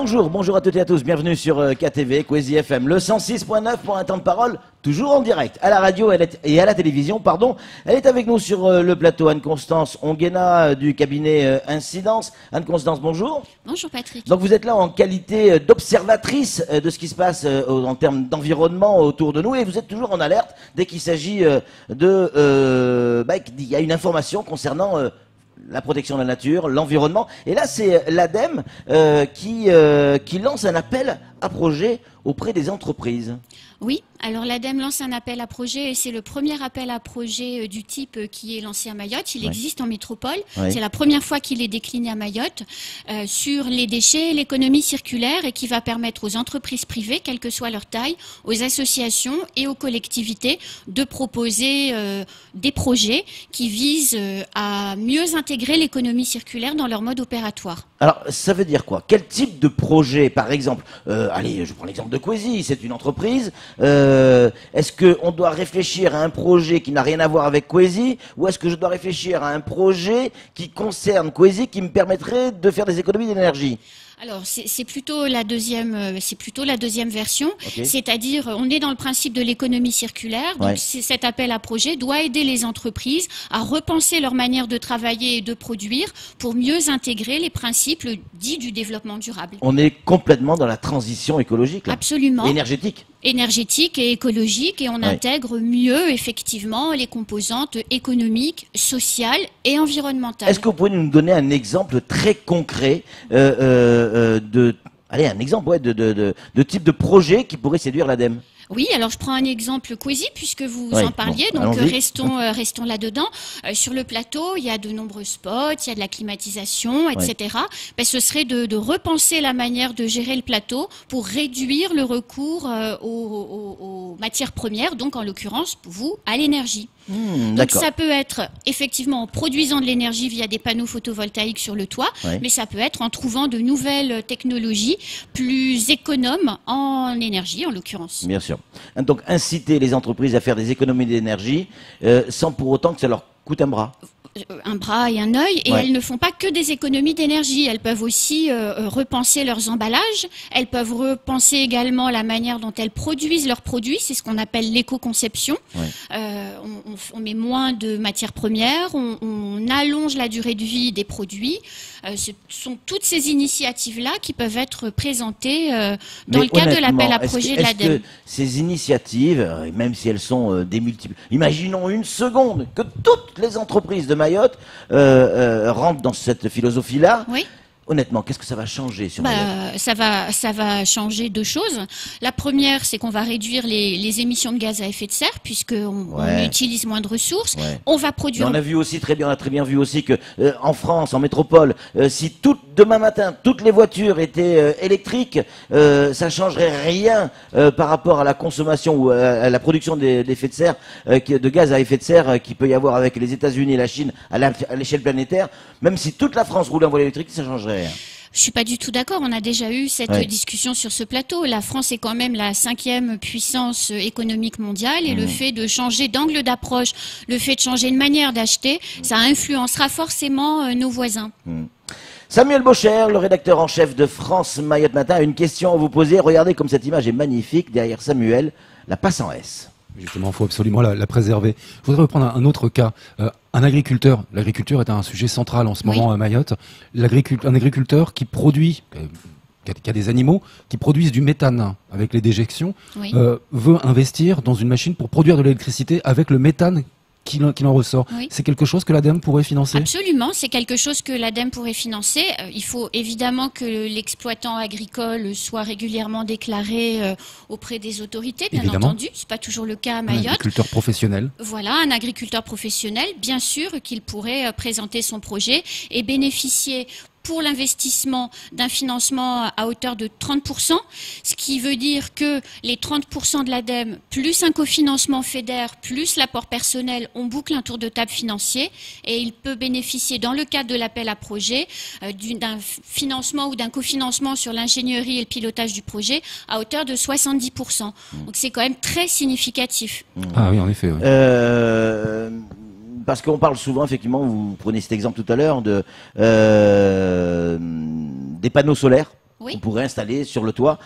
Bonjour à toutes et à tous, bienvenue sur KTV, Kwezi FM, le 106.9 pour un temps de parole, toujours en direct, à la radio et à la télévision, pardon. Elle est avec nous sur le plateau, Anne-Constance Onguena du cabinet Incidence. Anne-Constance, bonjour. Bonjour Patrick. Donc vous êtes là en qualité d'observatrice de ce qui se passe en termes d'environnement autour de nous et vous êtes toujours en alerte dès qu'il s'agit qu'il y a une information concernant la protection de la nature, l'environnement. Et là, c'est l'ADEME qui lance un appel à projet auprès des entreprises. Oui, alors l'ADEME lance un appel à projet et c'est le premier appel à projet du type qui est lancé à Mayotte. Il existe en métropole. C'est la première fois qu'il est décliné à Mayotte sur les déchets, l'économie circulaire et qui va permettre aux entreprises privées, quelle que soit leur taille, aux associations et aux collectivités de proposer des projets qui visent à mieux intégrer l'économie circulaire dans leur mode opératoire. Alors, ça veut dire quoi? Quel type de projet, par exemple allez, je prends l'exemple de Kwezi, c'est une entreprise. Est-ce qu'on doit réfléchir à un projet qui n'a rien à voir avec Kwezi ou est-ce que je dois réfléchir à un projet qui concerne Kwezi qui me permettrait de faire des économies d'énergie? Alors c'est plutôt la deuxième version, c'est-à-dire on est dans le principe de l'économie circulaire. Donc cet appel à projet doit aider les entreprises à repenser leur manière de travailler et de produire pour mieux intégrer les principes dits du développement durable. On est complètement dans la transition écologique, là. Absolument. Énergétique et écologique et on intègre mieux effectivement les composantes économiques, sociales et environnementales. Est-ce que vous pouvez nous donner un exemple très concret de type de projet qui pourrait séduire l'ADEME? Oui, alors je prends un exemple Kwezi puisque vous en parliez, donc restons là-dedans. Sur le plateau, il y a de nombreux spots, il y a de la climatisation, etc. Ben, ce serait de repenser la manière de gérer le plateau pour réduire le recours aux matières premières, donc en l'occurrence, vous, à l'énergie. Donc ça peut être effectivement en produisant de l'énergie via des panneaux photovoltaïques sur le toit, mais ça peut être en trouvant de nouvelles technologies plus économes en énergie en l'occurrence. Bien sûr. Donc inciter les entreprises à faire des économies d'énergie sans pour autant que ça leur coûte un bras. Un bras et un œil, et elles ne font pas que des économies d'énergie, elles peuvent aussi repenser leurs emballages, elles peuvent repenser également la manière dont elles produisent leurs produits, c'est ce qu'on appelle l'éco-conception. On met moins de matières premières, on allonge la durée de vie des produits. Ce sont toutes ces initiatives-là qui peuvent être présentées dans le cadre de l'appel à projet de l'ADEME. Est-ce que ces initiatives, même si elles sont démultipliées, imaginons une seconde que toutes les entreprises de Mayotte rentrent dans cette philosophie-là. Honnêtement, qu'est-ce que ça va changer sur Mayotte? Ça va changer deux choses. La première, c'est qu'on va réduire les émissions de gaz à effet de serre puisqu'on utilise moins de ressources. On va produire. On a vu aussi on a très bien vu aussi que en France, en métropole, si demain matin toutes les voitures étaient électriques, ça changerait rien par rapport à la consommation ou à la production d'effets de serre, de gaz à effet de serre qu'il peut y avoir avec les États-Unis et la Chine à l'échelle planétaire. Même si toute la France roulait en voiture électrique, ça changerait rien. Je suis pas du tout d'accord. On a déjà eu cette discussion sur ce plateau. La France est quand même la 5e puissance économique mondiale et le fait de changer d'angle d'approche, le fait de changer de manière d'acheter, ça influencera forcément nos voisins. Samuel Bocher, le rédacteur en chef de France Mayotte Matin, a une question à vous poser. Regardez comme cette image est magnifique. Derrière Samuel, la passe en S. Justement, il faut absolument la préserver. Je voudrais reprendre un autre cas. Un agriculteur, l'agriculture est un sujet central en ce moment à Mayotte. Un agriculteur qui produit, qui a des animaux, qui produisent du méthane avec les déjections, veut investir dans une machine pour produire de l'électricité avec le méthane qu'il en ressort. C'est quelque chose que l'ADEME pourrait financer? Absolument, c'est quelque chose que l'ADEME pourrait financer. Il faut évidemment que l'exploitant agricole soit régulièrement déclaré auprès des autorités, bien entendu. C'est pas toujours le cas à Mayotte. Un agriculteur professionnel. Voilà, un agriculteur professionnel, bien sûr qu'il pourrait présenter son projet et bénéficier pour l'investissement d'un financement à hauteur de 30%, ce qui veut dire que les 30% de l'ADEME, plus un cofinancement FEDER, plus l'apport personnel, on boucle un tour de table financier et il peut bénéficier dans le cadre de l'appel à projet d'un financement ou d'un cofinancement sur l'ingénierie et le pilotage du projet à hauteur de 70%. Donc c'est quand même très significatif. Ah oui, en effet. Parce qu'on parle souvent, effectivement, vous prenez cet exemple tout à l'heure, des panneaux solaires. Oui. On pourrait installer sur le toit.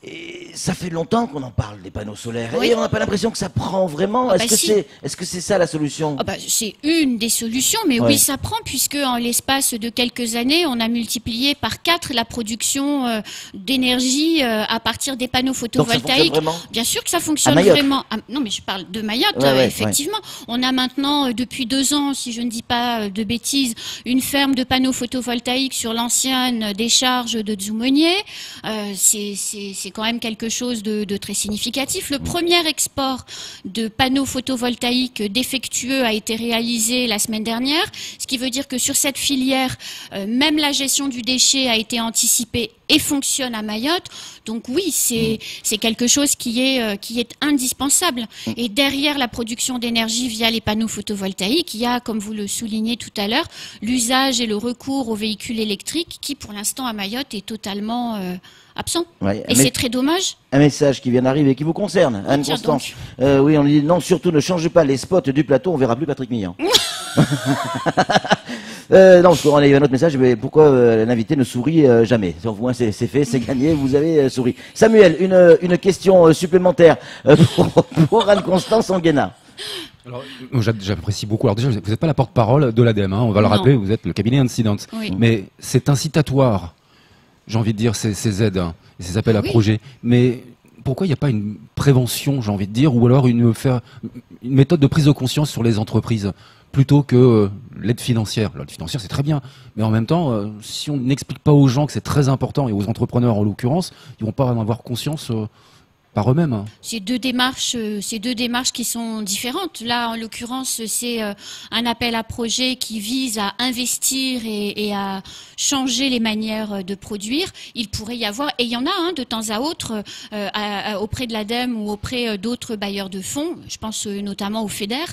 Et ça fait longtemps qu'on en parle des panneaux solaires. Oui. Et on n'a pas l'impression que ça prend vraiment. Est-ce que c'est ça la solution? C'est une des solutions, mais oui, ça prend, puisque en l'espace de quelques années, on a multiplié par 4 la production d'énergie à partir des panneaux photovoltaïques. Bien sûr que ça fonctionne vraiment. Non, mais je parle de Mayotte, effectivement. On a maintenant, depuis 2 ans, si je ne dis pas de bêtises, une ferme de panneaux photovoltaïques sur l'ancienne décharge de Dzoumogné. C'est quand même quelque chose de très significatif. Le premier export de panneaux photovoltaïques défectueux a été réalisé la semaine dernière, ce qui veut dire que sur cette filière, même la gestion du déchet a été anticipée et fonctionne à Mayotte. Donc oui, c'est quelque chose qui est indispensable. Et derrière la production d'énergie via les panneaux photovoltaïques, il y a, comme vous le soulignez tout à l'heure, l'usage et le recours aux véhicules électriques qui, pour l'instant, à Mayotte, est totalement absent. Et c'est très dommage. Un message qui vient d'arriver, qui vous concerne, Anne-Constance. Oui, on dit non, surtout ne changez pas les spots du plateau, on verra plus Patrick Millan. Non, parce qu'on a eu un autre message, mais pourquoi l'invité ne sourit jamais? Au moins c'est fait, c'est gagné, vous avez souri. Samuel, une question supplémentaire pour Anne-Constance Anguena. Alors, j'apprécie beaucoup. Alors déjà, vous n'êtes pas la porte-parole de l'ADEME, on va le rappeler, vous êtes le cabinet Incident. Oui. Mais c'est incitatoire, j'ai envie de dire, ces aides, et ces appels à projets. Mais pourquoi il n'y a pas une prévention, j'ai envie de dire, ou alors une méthode de prise de conscience sur les entreprises plutôt que l'aide financière? L'aide financière, c'est très bien, mais en même temps, si on n'explique pas aux gens que c'est très important, et aux entrepreneurs en l'occurrence, ils vont pas en avoir conscience par eux-mêmes. C'est deux démarches qui sont différentes. Là, en l'occurrence, c'est un appel à projet qui vise à investir et à changer les manières de produire. Il pourrait y avoir, et il y en a de temps à autre, auprès de l'ADEME ou auprès d'autres bailleurs de fonds, je pense notamment au FEDER,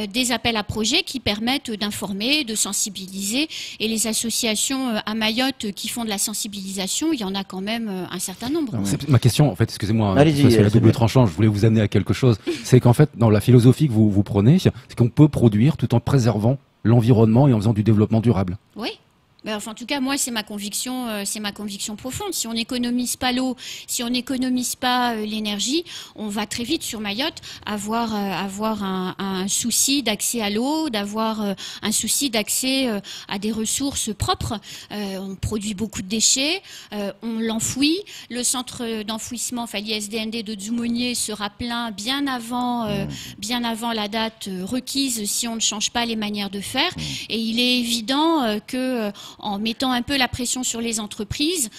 des appels à projets qui permettent d'informer, de sensibiliser. Et les associations à Mayotte qui font de la sensibilisation, il y en a quand même un certain nombre. C'est ma question, en fait, excusez-moi. C'est la double tranchant, je voulais vous amener à quelque chose. C'est qu'en fait, dans la philosophie que vous prenez, c'est qu'on peut produire tout en préservant l'environnement et en faisant du développement durable. Oui. Enfin, en tout cas, moi, c'est ma conviction profonde. Si on n'économise pas l'eau, si on n'économise pas l'énergie, on va très vite sur Mayotte avoir un souci d'accès à l'eau, d'avoir un souci d'accès à des ressources propres. On produit beaucoup de déchets, on l'enfouit. Le centre d'enfouissement, l'ISDND de Dzoumogné sera plein bien avant la date requise si on ne change pas les manières de faire. Et il est évident que en mettant un peu la pression sur les entreprises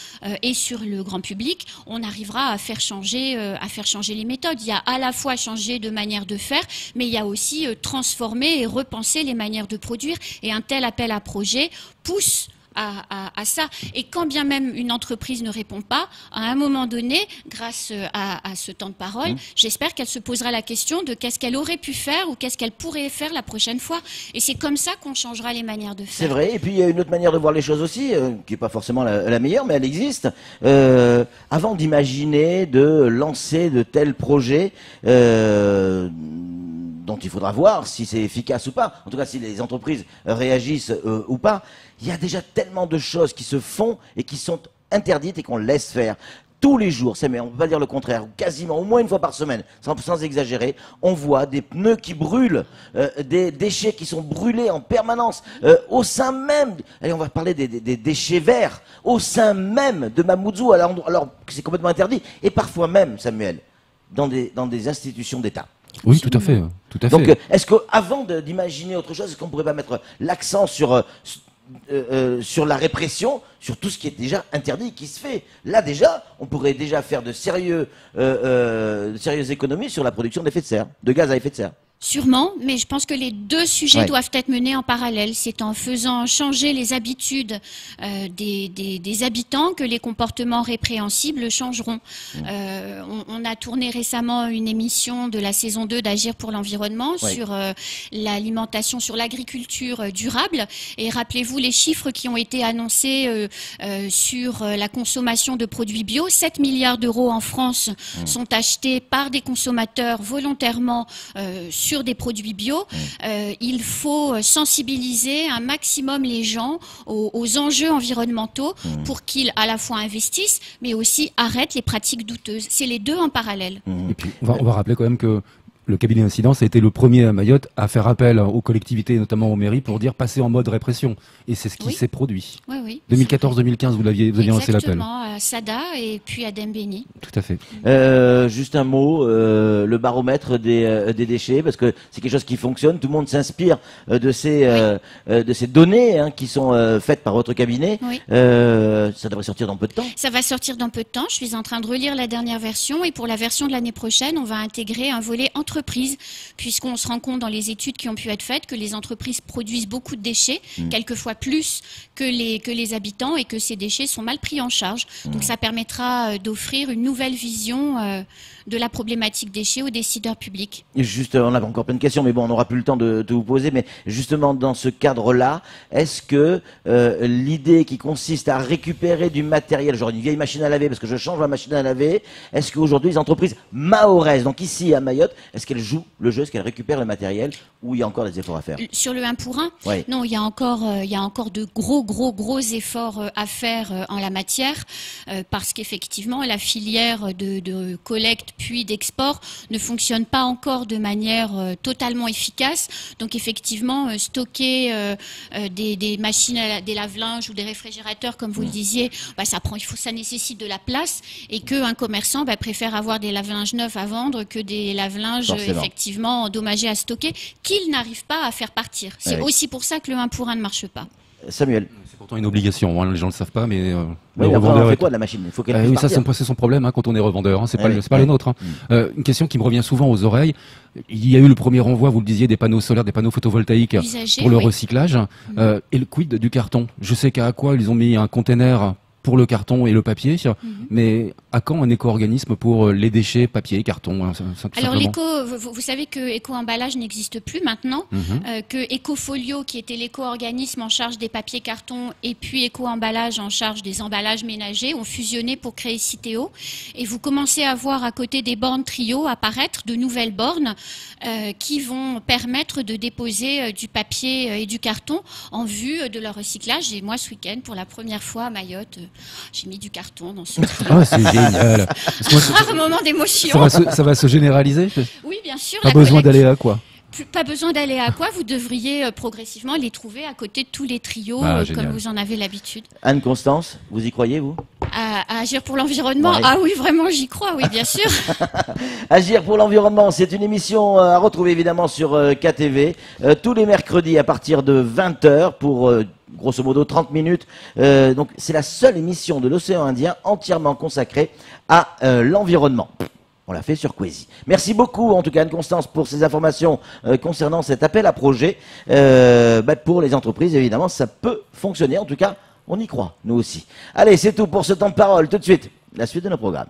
et sur le grand public, on arrivera à faire changer les méthodes. Il y a à la fois changer de manière de faire, mais il y a aussi transformer et repenser les manières de produire. Et un tel appel à projet pousse à ça. Et quand bien même une entreprise ne répond pas, à un moment donné, grâce à ce temps de parole, j'espère qu'elle se posera la question de qu'est-ce qu'elle aurait pu faire ou qu'est-ce qu'elle pourrait faire la prochaine fois. Et c'est comme ça qu'on changera les manières de faire. C'est vrai. Et puis il y a une autre manière de voir les choses aussi, qui n'est pas forcément la meilleure, mais elle existe. Avant d'imaginer de lancer de tels projets, dont il faudra voir si c'est efficace ou pas, en tout cas si les entreprises réagissent ou pas, il y a déjà tellement de choses qui se font et qui sont interdites et qu'on laisse faire. Tous les jours, mais on ne peut pas dire le contraire, quasiment au moins une fois par semaine, sans exagérer, on voit des pneus qui brûlent, des déchets qui sont brûlés en permanence, au sein même, allez, on va parler des déchets verts, au sein même de Mamoudzou, alors que c'est complètement interdit, et parfois même, Samuel, dans des institutions d'État. Oui, tout à fait. Donc, est-ce qu'avant d'imaginer autre chose, est-ce qu'on ne pourrait pas mettre l'accent sur la répression, sur tout ce qui est déjà interdit, qui se fait? Là déjà, on pourrait déjà faire de sérieuses économies sur la production d'effets de serre, de gaz à effet de serre. Sûrement, mais je pense que les deux sujets doivent être menés en parallèle. C'est en faisant changer les habitudes des habitants que les comportements répréhensibles changeront. On a tourné récemment une émission de la saison 2 d'Agir pour l'environnement sur l'alimentation, sur l'agriculture durable. Et rappelez-vous les chiffres qui ont été annoncés sur la consommation de produits bio. 7 milliards d'euros en France sont achetés par des consommateurs volontairement sur sur des produits bio, il faut sensibiliser un maximum les gens aux enjeux environnementaux pour qu'ils à la fois investissent, mais aussi arrêtent les pratiques douteuses. C'est les deux en parallèle. Et puis, on va rappeler quand même que le cabinet d'incidence a été le premier à Mayotte à faire appel aux collectivités, notamment aux mairies, pour dire passer en mode répression. Et c'est ce qui s'est produit. Oui, oui. 2014-2015, vous aviez lancé l'appel. Exactement, à Sada et puis à Dembéni. Tout à fait. Juste un mot, le baromètre des déchets, parce que c'est quelque chose qui fonctionne. Tout le monde s'inspire de ces données qui sont faites par votre cabinet. Oui. Ça devrait sortir dans peu de temps. Ça va sortir dans peu de temps. Je suis en train de relire la dernière version et pour la version de l'année prochaine, on va intégrer un volet entreprises, puisqu'on se rend compte dans les études qui ont pu être faites que les entreprises produisent beaucoup de déchets, quelquefois plus que les habitants, et que ces déchets sont mal pris en charge. Donc ça permettra d'offrir une nouvelle vision de la problématique déchets aux décideurs publics. Juste, on a encore plein de questions, mais bon, on n'aura plus le temps de vous poser. Mais justement, dans ce cadre-là, est-ce que l'idée qui consiste à récupérer du matériel, genre une vieille machine à laver, parce que je change ma machine à laver, est-ce qu'aujourd'hui les entreprises mahoraises, donc ici à Mayotte, est-ce qu'elles jouent le jeu, est-ce qu'elles récupèrent le matériel, ou il y a encore des efforts à faire? Sur le 1 pour 1, non, il y a encore de gros efforts à faire en la matière, parce qu'effectivement, la filière de collecte puis d'export ne fonctionne pas encore de manière totalement efficace. Donc effectivement, stocker des machines, des lave-linges ou des réfrigérateurs, comme vous le disiez, ça nécessite de la place, et qu'un commerçant préfère avoir des lave-linges neufs à vendre que des lave-linges effectivement endommagés à stocker, qu'il n'arrive pas à faire partir. C'est aussi pour ça que le 1 pour 1 ne marche pas. Samuel. C'est pourtant une obligation, les gens ne le savent pas, mais le revendeur fait quoi de la machine? Il faut qu'elle puisse partir. Ça, c'est son problème quand on est revendeur, c'est pas le nôtre. Une question qui me revient souvent aux oreilles. Il y a eu le premier renvoi, vous le disiez, des panneaux solaires, des panneaux photovoltaïques pour le recyclage. Et le quid du carton? Je sais qu'à Aqua, ils ont mis un container pour le carton et le papier, mais à quand un éco-organisme pour les déchets papier et carton? Alors vous savez que éco-emballage n'existe plus maintenant, que Ecofolio, qui était l'éco-organisme en charge des papiers cartons, et puis éco-emballage en charge des emballages ménagers, ont fusionné pour créer Citeo, et vous commencez à voir à côté des bornes Trio apparaître de nouvelles bornes qui vont permettre de déposer du papier et du carton en vue de leur recyclage. Et moi, ce week-end, pour la première fois à Mayotte, j'ai mis du carton dans ce c'est génial. Rare moment d'émotion. Ça va se généraliser? Oui, bien sûr. Pas besoin d'aller à quoi? Pas besoin d'aller à quoi, vous devriez progressivement les trouver à côté de tous les trios, comme vous en avez l'habitude. Anne-Constance, vous y croyez, vous? À agir pour l'environnement? Ah oui, vraiment, j'y crois, oui, bien sûr. Agir pour l'environnement, c'est une émission à retrouver évidemment sur KTV, tous les mercredis à partir de 20h pour grosso modo 30 minutes. Donc c'est la seule émission de l'océan Indien entièrement consacrée à l'environnement. On l'a fait sur Quasi. Merci beaucoup, en tout cas, Anne-Constance, pour ces informations concernant cet appel à projet. Pour les entreprises, évidemment, ça peut fonctionner. En tout cas, on y croit, nous aussi. Allez, c'est tout pour ce temps de parole. Tout de suite, la suite de nos programmes.